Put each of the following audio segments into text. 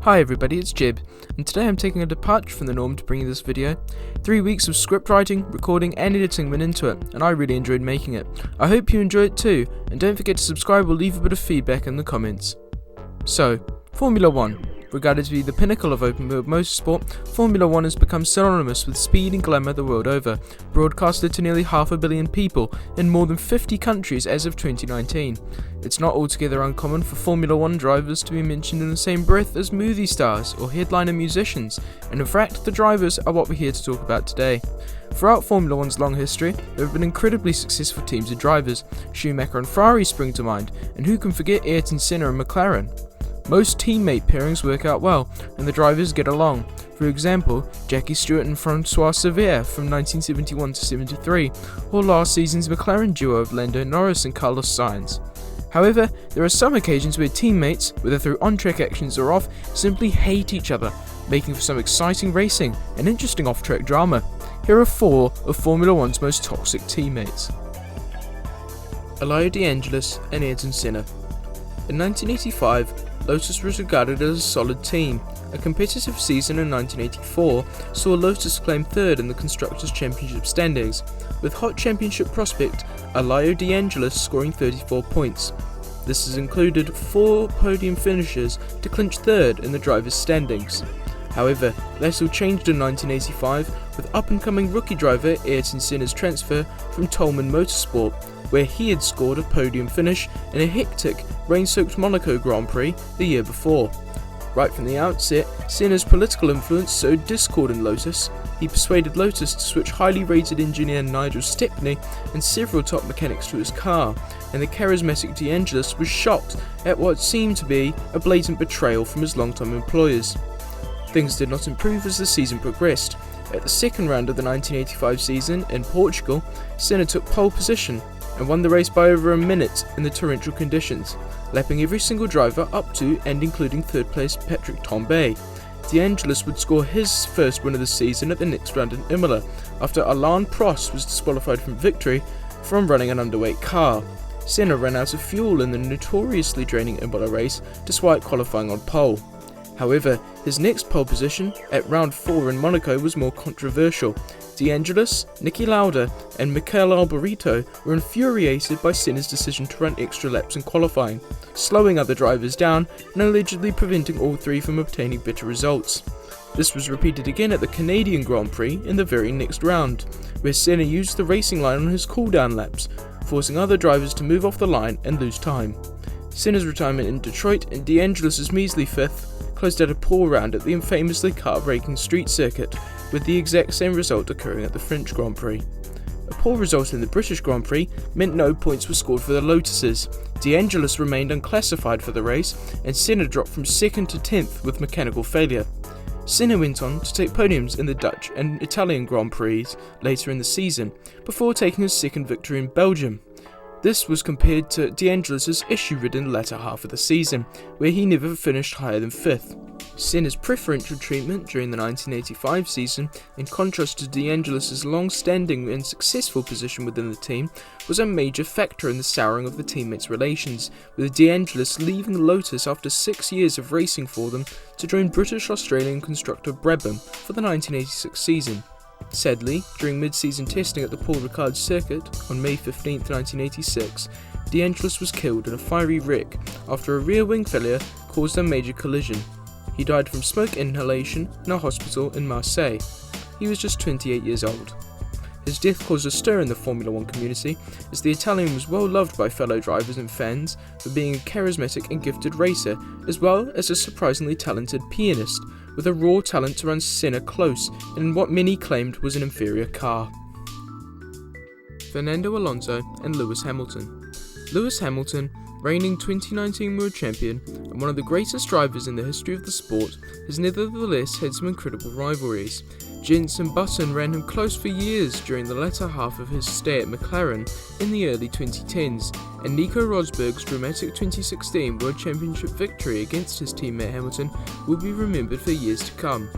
Hi everybody, it's Jib, and today I'm taking a departure from the norm to bring you this video. 3 weeks of script writing, recording and editing went into it, and I really enjoyed making it. I hope you enjoy it too, and don't forget to subscribe or leave a bit of feedback in the comments. So, Formula 1. Regarded to be the pinnacle of open-wheel motorsport, Formula 1 has become synonymous with speed and glamour the world over, broadcasted to nearly 500 million people in more than 50 countries as of 2019. It's not altogether uncommon for Formula 1 drivers to be mentioned in the same breath as movie stars or headliner musicians, and in fact the drivers are what we're here to talk about today. Throughout Formula 1's long history, there have been incredibly successful teams of drivers. Schumacher and Ferrari spring to mind, and who can forget Ayrton Senna and McLaren? Most teammate pairings work out well, and the drivers get along. For example, Jackie Stewart and Francois Severe from 1971 to 73, or last season's McLaren duo of Lando Norris and Carlos Sainz. However, there are some occasions where teammates, whether through on-track actions or off, simply hate each other, making for some exciting racing and interesting off-track drama. Here are 4 of Formula 1's most toxic teammates. Elia De Angelis and Ayrton Senna. In 1985, Lotus was regarded as a solid team. A competitive season in 1984 saw Lotus claim third in the Constructors' Championship standings, with hot championship prospect Elia De Angelis scoring 34 points. This has included 4 podium finishes to clinch third in the drivers' standings. However, that all changed in 1985 with up-and-coming rookie driver Ayrton Senna's transfer from Tolman Motorsport, where he had scored a podium finish in a hectic, rain-soaked Monaco Grand Prix the year before. Right from the outset, Senna's political influence sowed discord in Lotus. He persuaded Lotus to switch highly rated engineer Nigel Stepney and several top mechanics to his car, and the charismatic De Angelis was shocked at what seemed to be a blatant betrayal from his long-time employers. Things did not improve as the season progressed. At the second round of the 1985 season in Portugal, Senna took pole position and won the race by over a minute in the torrential conditions, lapping every single driver up to and including third place Patrick Tambay. De Angelis would score his first win of the season at the next round in Imola, after Alain Prost was disqualified from victory from running an underweight car. Senna ran out of fuel in the notoriously draining Imola race despite qualifying on pole. However, his next pole position, at round 4 in Monaco, was more controversial. De Angelis, Niki Lauda and Michael Alboreto were infuriated by Senna's decision to run extra laps in qualifying, slowing other drivers down and allegedly preventing all 3 from obtaining better results. This was repeated again at the Canadian Grand Prix in the very next round, where Senna used the racing line on his cooldown laps, forcing other drivers to move off the line and lose time. Senna's retirement in Detroit and De Angelis' measly 5th closed out a poor round at the infamously car-breaking street circuit, with the exact same result occurring at the French Grand Prix. A poor result in the British Grand Prix meant no points were scored for the Lotuses. De Angelis remained unclassified for the race, and Senna dropped from 2nd to 10th with mechanical failure. Senna went on to take podiums in the Dutch and Italian Grand Prix later in the season, before taking his second victory in Belgium. This was compared to De Angelis' issue-ridden latter half of the season, where he never finished higher than 5th. Senna's preferential treatment during the 1985 season, in contrast to De Angelis' long-standing and successful position within the team, was a major factor in the souring of the teammates' relations, with De Angelis leaving Lotus after 6 years of racing for them to join British-Australian constructor Brabham for the 1986 season. Sadly, during mid-season testing at the Paul Ricard circuit on May 15, 1986, De Angelis was killed in a fiery wreck after a rear wing failure caused a major collision. He died from smoke inhalation in a hospital in Marseille. He was just 28 years old. His death caused a stir in the Formula 1 community, as the Italian was well loved by fellow drivers and fans for being a charismatic and gifted racer, as well as a surprisingly talented pianist, with a raw talent to run Senna close in what many claimed was an inferior car. Fernando Alonso and Lewis Hamilton. Lewis Hamilton, reigning 2019 World Champion and one of the greatest drivers in the history of the sport, has nevertheless had some incredible rivalries. Jenson Button ran him close for years during the latter half of his stay at McLaren in the early 2010s, and Nico Rosberg's dramatic 2016 World Championship victory against his teammate Hamilton will be remembered for years to come.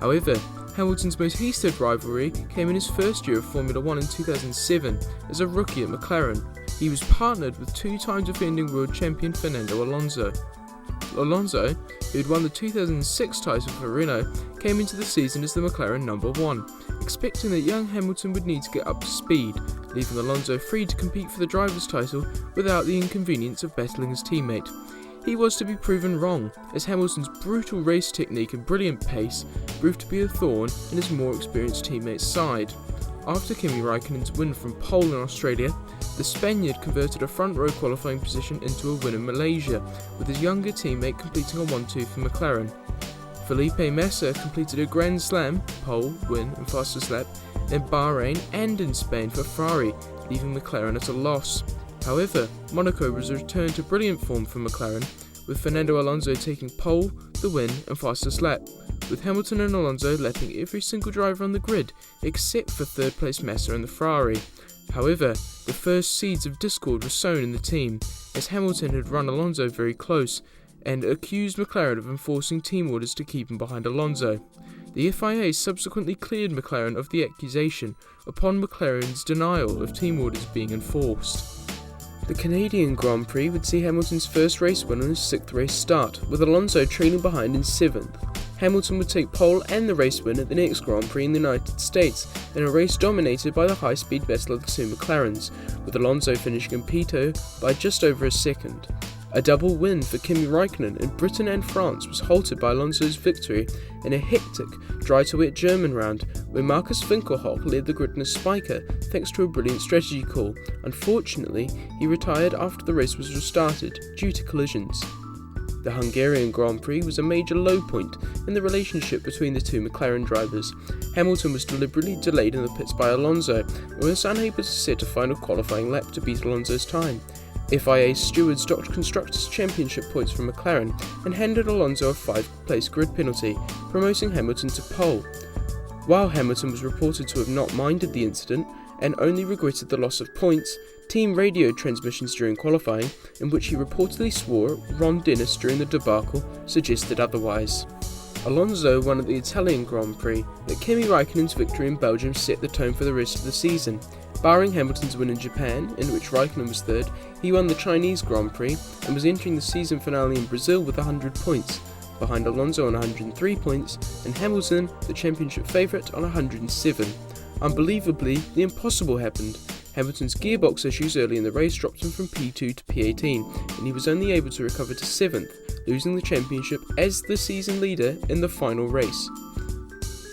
However, Hamilton's most heated rivalry came in his first year of Formula 1 in 2007 as a rookie at McLaren. He was partnered with 2-time defending world champion Fernando Alonso. Alonso, who had won the 2006 title for Renault, came into the season as the McLaren number 1, expecting that young Hamilton would need to get up to speed, leaving Alonso free to compete for the driver's title without the inconvenience of battling his teammate. He was to be proven wrong, as Hamilton's brutal race technique and brilliant pace proved to be a thorn in his more experienced teammate's side. After Kimi Raikkonen's win from pole in Australia, the Spaniard converted a front row qualifying position into a win in Malaysia, with his younger teammate completing a 1-2 for McLaren. Felipe Massa completed a Grand Slam, pole, win and fastest lap, in Bahrain and in Spain for Ferrari, leaving McLaren at a loss. However, Monaco was a return to brilliant form for McLaren, with Fernando Alonso taking pole, the win and fastest lap, with Hamilton and Alonso lapping every single driver on the grid except for third place Massa and the Ferrari. However, the first seeds of discord were sown in the team, as Hamilton had run Alonso very close and accused McLaren of enforcing team orders to keep him behind Alonso. The FIA subsequently cleared McLaren of the accusation upon McLaren's denial of team orders being enforced. The Canadian Grand Prix would see Hamilton's first race win on his 6th race start, with Alonso trailing behind in 7th. Hamilton would take pole and the race win at the next Grand Prix in the United States, in a race dominated by the high-speed battle of the two McLarens, with Alonso finishing in P2 by just over a second. A double win for Kimi Raikkonen in Britain and France was halted by Alonso's victory in a hectic, dry-to-wet German round, where Markus Winkelhock led the grid in a spiker thanks to a brilliant strategy call. Unfortunately, he retired after the race was restarted due to collisions. The Hungarian Grand Prix was a major low point in the relationship between the two McLaren drivers. Hamilton was deliberately delayed in the pits by Alonso and was unable to set a final qualifying lap to beat Alonso's time. FIA stewards docked Constructors' Championship points from McLaren and handed Alonso a 5-place grid penalty, promoting Hamilton to pole. While Hamilton was reported to have not minded the incident and only regretted the loss of points, team radio transmissions during qualifying, in which he reportedly swore at Ron Dennis during the debacle, suggested otherwise. Alonso won at the Italian Grand Prix, but Kimi Raikkonen's victory in Belgium set the tone for the rest of the season. Barring Hamilton's win in Japan, in which Raikkonen was third, he won the Chinese Grand Prix and was entering the season finale in Brazil with 100 points, behind Alonso on 103 points and Hamilton, the championship favourite, on 107. Unbelievably, the impossible happened. Hamilton's gearbox issues early in the race dropped him from P2 to P18, and he was only able to recover to 7th, losing the championship as the season leader in the final race.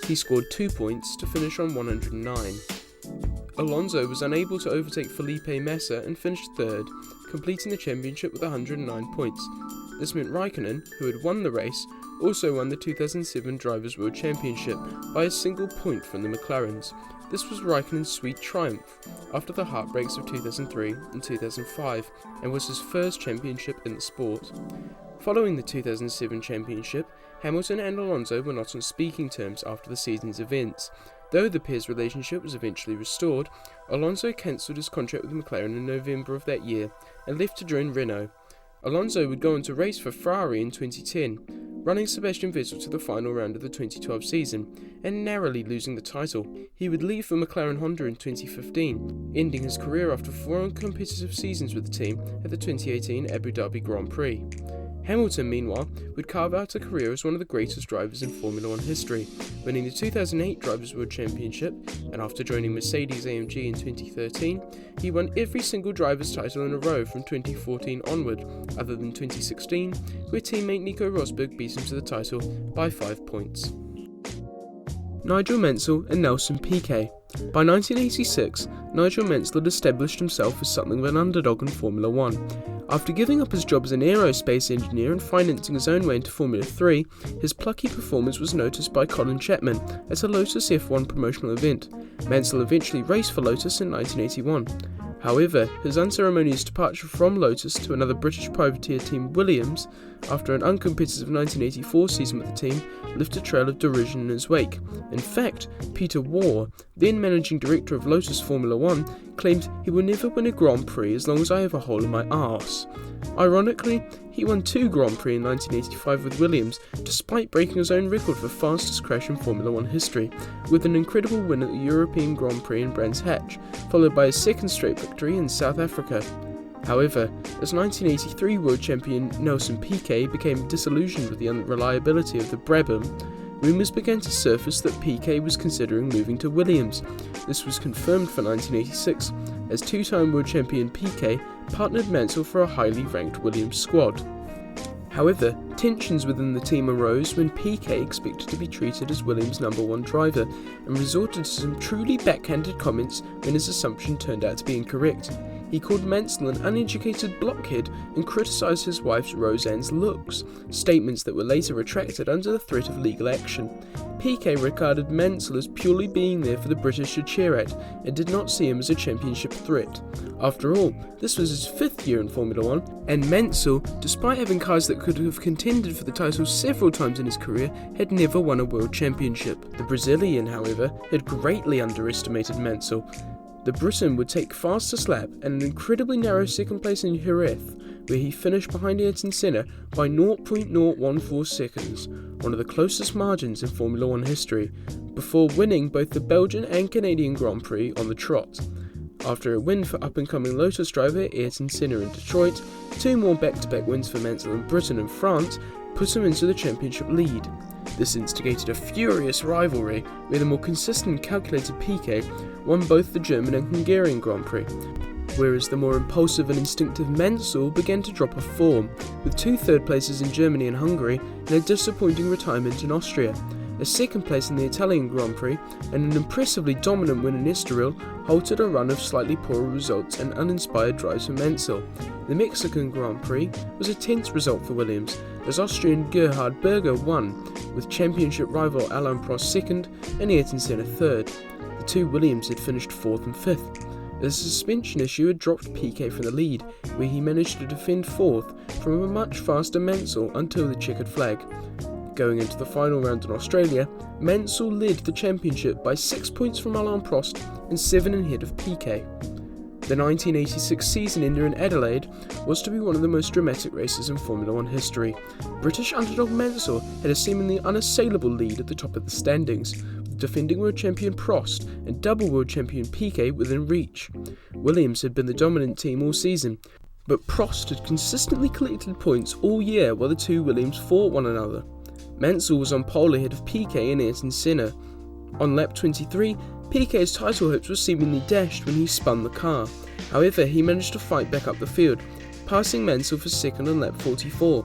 He scored 2 points to finish on 109. Alonso was unable to overtake Felipe Massa and finished 3rd, completing the championship with 109 points. This meant Raikkonen, who had won the race, also won the 2007 Drivers' World Championship by a single point from the McLarens. This was Raikkonen's sweet triumph after the heartbreaks of 2003 and 2005, and was his first championship in the sport. Following the 2007 championship, Hamilton and Alonso were not on speaking terms after the season's events. Though the pair's relationship was eventually restored, Alonso cancelled his contract with McLaren in November of that year and left to join Renault. Alonso would go on to race for Ferrari in 2010, running Sebastian Vettel to the final round of the 2012 season and narrowly losing the title. He would leave for McLaren Honda in 2015, ending his career after 4 uncompetitive seasons with the team at the 2018 Abu Dhabi Grand Prix. Hamilton, meanwhile, would carve out a career as one of the greatest drivers in Formula 1 history, winning the 2008 Drivers' World Championship, and after joining Mercedes-AMG in 2013, he won every single driver's title in a row from 2014 onward, other than 2016, where teammate Nico Rosberg beat him to the title by 5 points. Nigel Mansell and Nelson Piquet. By 1986, Nigel Mansell had established himself as something of an underdog in Formula 1. After giving up his job as an aerospace engineer and financing his own way into Formula 3, his plucky performance was noticed by Colin Chapman at a Lotus F1 promotional event. Mansell eventually raced for Lotus in 1981. However, his unceremonious departure from Lotus to another British privateer team, Williams, after an uncompetitive 1984 season with the team, left a trail of derision in his wake. In fact, Peter Waugh, then managing director of Lotus Formula 1, claimed he will never win a Grand Prix as long as I have a hole in my arse. Ironically, he won 2 Grand Prix in 1985 with Williams, despite breaking his own record for fastest crash in Formula 1 history, with an incredible win at the European Grand Prix in Brands Hatch, followed by his second straight victory in South Africa. However, as 1983 world champion Nelson Piquet became disillusioned with the unreliability of the Brabham, rumours began to surface that Piquet was considering moving to Williams. This was confirmed for 1986, as two-time world champion Piquet partnered Mansell for a highly ranked Williams squad. However, tensions within the team arose when Piquet expected to be treated as Williams' #1 driver and resorted to some truly backhanded comments when his assumption turned out to be incorrect. He called Mansell an uneducated blockhead and criticised his wife Roseanne's looks, statements that were later retracted under the threat of legal action. Piquet regarded Mansell as purely being there for the British to cheer at and did not see him as a championship threat. After all, this was his 5th year in Formula 1, and Mansell, despite having cars that could have contended for the title several times in his career, had never won a world championship. The Brazilian, however, had greatly underestimated Mansell. The Briton would take fast to slap and an incredibly narrow second place in Jerez, where he finished behind Ayrton Senna by 0.014 seconds, one of the closest margins in Formula 1 history, before winning both the Belgian and Canadian Grand Prix on the trot. After a win for up-and-coming Lotus driver Ayrton Senna in Detroit, 2 more back-to-back wins for Mansell in Britain and France put him into the championship lead. This instigated a furious rivalry, where the more consistent and calculated Piquet won both the German and Hungarian Grand Prix, whereas the more impulsive and instinctive Mansell began to drop off form, with 2 third places in Germany and Hungary and a disappointing retirement in Austria. A second place in the Italian Grand Prix and an impressively dominant win in Estoril halted a run of slightly poorer results and uninspired drives for Mansell. The Mexican Grand Prix was a tense result for Williams, as Austrian Gerhard Berger won, with championship rival Alain Prost second and Ayrton Senna third. The 2 Williams had finished 4th and 5th. A suspension issue had dropped Piquet from the lead, where he managed to defend 4th from a much faster Mansell until the checkered flag. Going into the final round in Australia, Mansell led the championship by 6 points from Alain Prost and 7 ahead of Piquet. The 1986 season ender in Adelaide was to be one of the most dramatic races in Formula 1 history. British underdog Mansell had a seemingly unassailable lead at the top of the standings, with defending world champion Prost and double world champion Piquet within reach. Williams had been the dominant team all season, but Prost had consistently collected points all year while the 2 Williams fought one another. Mansell was on pole ahead of Piquet and Ayrton Senna. On lap 23, Piquet's title hopes were seemingly dashed when he spun the car. However, he managed to fight back up the field, passing Mansell for second on lap 44.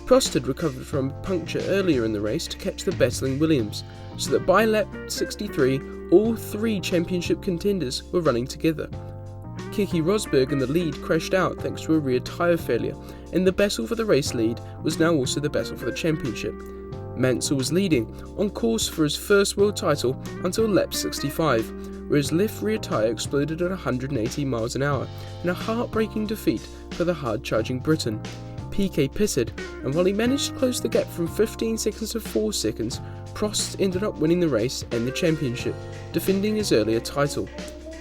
Prost had recovered from a puncture earlier in the race to catch the battling Williams, so that by lap 63, all 3 championship contenders were running together. Keke Rosberg in the lead crashed out thanks to a rear tyre failure, and the battle for the race lead was now also the battle for the championship. Mansell was leading, on course for his first world title until lap 65, where his left rear tyre exploded at 180 miles an hour in a heartbreaking defeat for the hard-charging Briton. Piquet pitted, and while he managed to close the gap from 15 seconds to 4 seconds, Prost ended up winning the race and the championship, defending his earlier title.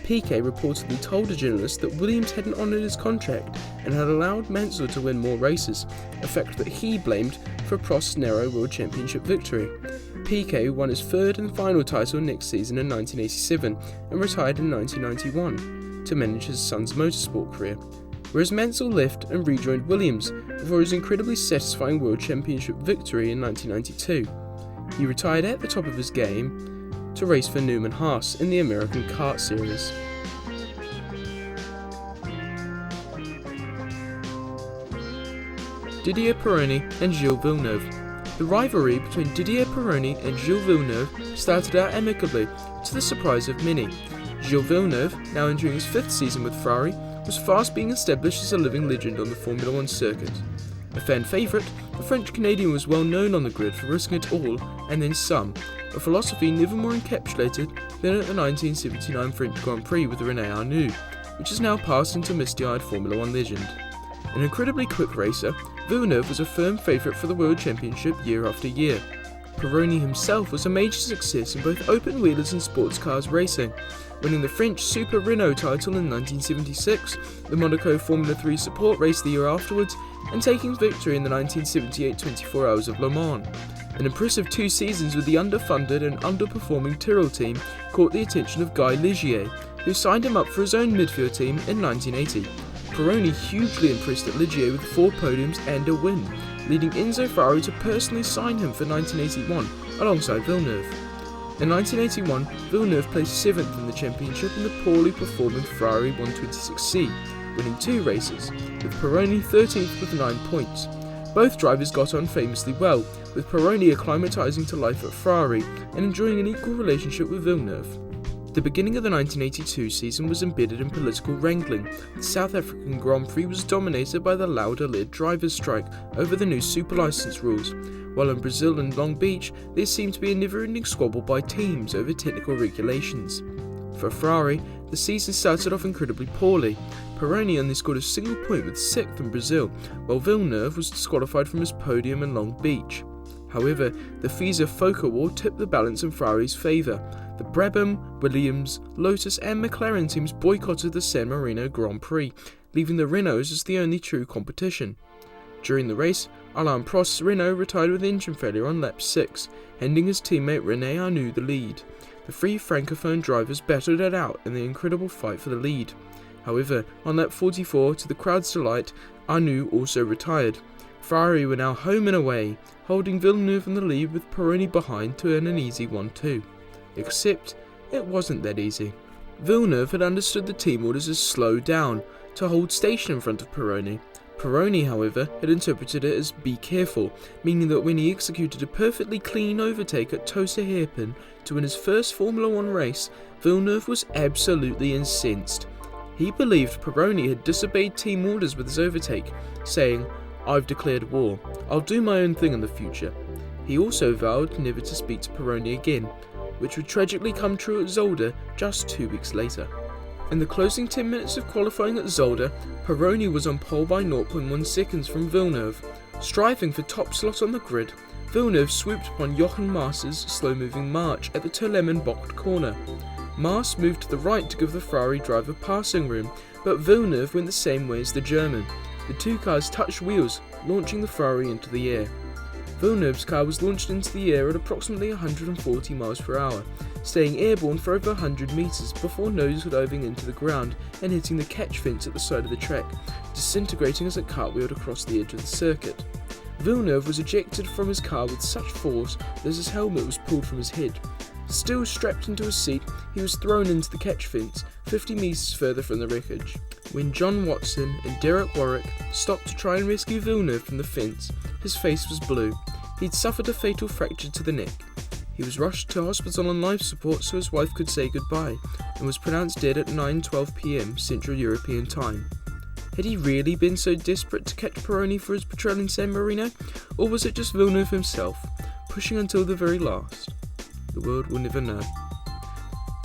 Piquet reportedly told a journalist that Williams hadn't honoured his contract and had allowed Mansell to win more races, a fact that he blamed for Prost's narrow world championship victory. Piquet won his 3rd and final title next season in 1987 and retired in 1991 to manage his son's motorsport career, whereas Mansell left and rejoined Williams before his incredibly satisfying world championship victory in 1992. He retired at the top of his game to race for Newman Haas in the American Kart Series. Didier Pironi and Gilles Villeneuve. The rivalry between Didier Pironi and Gilles Villeneuve started out amicably, to the surprise of many. Gilles Villeneuve, now entering his 5th season with Ferrari, was fast being established as a living legend on the Formula 1 circuit. A fan favourite, the French-Canadian was well known on the grid for risking it all and then some, a philosophy never more encapsulated than at the 1979 French Grand Prix with René Arnoux, which has now passed into misty-eyed Formula 1 legend. An incredibly quick racer, Villeneuve was a firm favourite for the World Championship year after year. Pironi himself was a major success in both open-wheelers and sports cars racing, winning the French Super Renault title in 1976, the Monaco Formula 3 support race the year afterwards, and taking victory in the 1978 24 Hours of Le Mans. An impressive 2 seasons with the underfunded and underperforming Tyrrell team caught the attention of Guy Ligier, who signed him up for his own midfield team in 1980. Pironi hugely impressed at Ligier with 4 podiums and a win, leading Enzo Ferrari to personally sign him for 1981 alongside Villeneuve. In 1981, Villeneuve placed 7th in the championship in the poorly performing Ferrari 126C, winning 2 races, with Pironi 13th with 9 points. Both drivers got on famously well, with Pironi acclimatising to life at Ferrari and enjoying an equal relationship with Villeneuve. The beginning of the 1982 season was embedded in political wrangling. The South African Grand Prix was dominated by the Lauda-led drivers' strike over the new super licence rules, while in Brazil and Long Beach there seemed to be a never-ending squabble by teams over technical regulations. For Ferrari, the season started off incredibly poorly. Pironi only scored a single point with 6th in Brazil, while Villeneuve was disqualified from his podium in Long Beach. However, the FISA-FOCA war tipped the balance in Ferrari's favour. The Brabham, Williams, Lotus and McLaren teams boycotted the San Marino Grand Prix, leaving the Renaults as the only true competition. During the race, Alain Prost's Renault retired with engine failure on lap 6, handing his teammate René Arnoux the lead. The 3 francophone drivers battled it out in the incredible fight for the lead. However, on lap 44, to the crowd's delight, Arnoux also retired. Ferrari were now home and away, holding Villeneuve in the lead with Pironi behind to earn an easy 1-2. Except, it wasn't that easy. Villeneuve had understood the team orders as slow down, to hold station in front of Pironi. Pironi, however, had interpreted it as be careful, meaning that when he executed a perfectly clean overtake at Tosa Hairpin to win his first Formula 1 race, Villeneuve was absolutely incensed. He believed Pironi had disobeyed team orders with his overtake, saying, "I've declared war. I'll do my own thing in the future." He also vowed never to speak to Pironi again, which would tragically come true at Zolder just 2 weeks later. In the closing 10 minutes of qualifying at Zolder, Pironi was on pole by 0.1 seconds from Villeneuve. Striving for top slot on the grid, Villeneuve swooped upon Jochen Maas's slow-moving march at the Terlemmen-Bocht corner. Maas moved to the right to give the Ferrari driver passing room, but Villeneuve went the same way as the German. The 2 cars touched wheels, launching the Ferrari into the air. Villeneuve's car was launched into the air at approximately 140 miles per hour, staying airborne for over 100 metres before nose-diving into the ground and hitting the catch fence at the side of the track, disintegrating as it cartwheeled across the edge of the circuit. Villeneuve was ejected from his car with such force that his helmet was pulled from his head. Still strapped into his seat, he was thrown into the catch fence, 50 metres further from the wreckage. When John Watson and Derek Warwick stopped to try and rescue Villeneuve from the fence, his face was blue. He'd suffered a fatal fracture to the neck. He was rushed to hospital on life support so his wife could say goodbye, and was pronounced dead at 9:12 p.m. Central European Time. Had he really been so desperate to catch Pironi for his betrayal in San Marino, or was it just Villeneuve himself, pushing until the very last? The world will never know.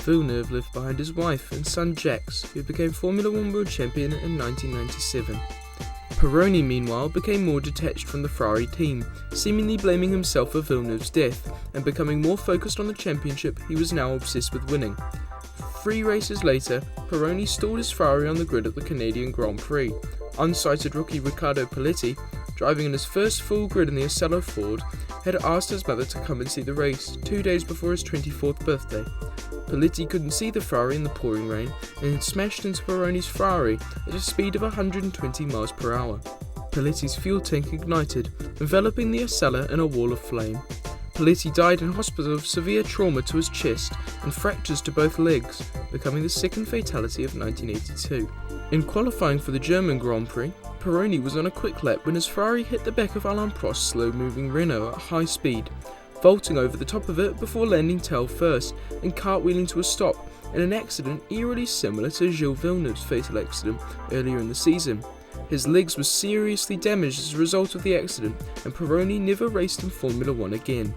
Villeneuve left behind his wife and son Jacques, who became Formula 1 World Champion in 1997. Pironi, meanwhile, became more detached from the Ferrari team, seemingly blaming himself for Villeneuve's death, and becoming more focused on the championship he was now obsessed with winning. 3 races later, Pironi stalled his Ferrari on the grid at the Canadian Grand Prix. Unsighted rookie Riccardo Paletti, driving in his first full grid in the Ocello Ford, had asked his mother to come and see the race 2 days before his 24th birthday. Paletti couldn't see the Ferrari in the pouring rain and had smashed into Pironi's Ferrari at a speed of 120 miles per hour. Paletti's fuel tank ignited, enveloping the Ocello in a wall of flame. Paletti died in hospital of severe trauma to his chest and fractures to both legs, becoming the second fatality of 1982. In qualifying for the German Grand Prix, Pironi was on a quick lap when his Ferrari hit the back of Alain Prost's slow-moving Renault at high speed, vaulting over the top of it before landing tail first and cartwheeling to a stop in an accident eerily similar to Gilles Villeneuve's fatal accident earlier in the season. His legs were seriously damaged as a result of the accident, and Pironi never raced in Formula 1 again.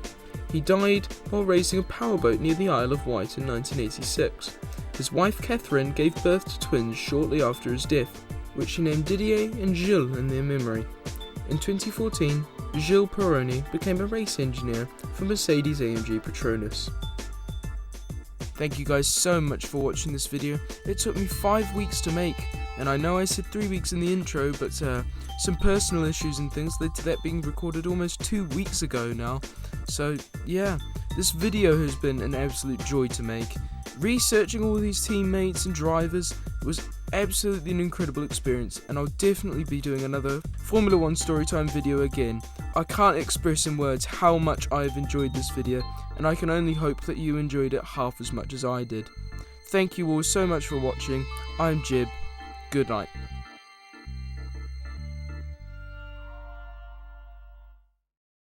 He died while racing a powerboat near the Isle of Wight in 1986. His wife Catherine gave birth to twins shortly after his death, which she named Didier and Gilles in their memory. In 2014, Gilles Pironi became a race engineer for Mercedes-AMG Petronas. Thank you guys so much for watching this video. It took me 5 weeks to make, and I know I said 3 weeks in the intro, but some personal issues and things led to that being recorded almost 2 weeks ago now. So yeah, this video has been an absolute joy to make. Researching all these teammates and drivers was absolutely an incredible experience, and I'll definitely be doing another Formula 1 storytime video again. I can't express in words how much I have enjoyed this video, and I can only hope that you enjoyed it half as much as I did. Thank you all so much for watching. I'm Jib. Good night.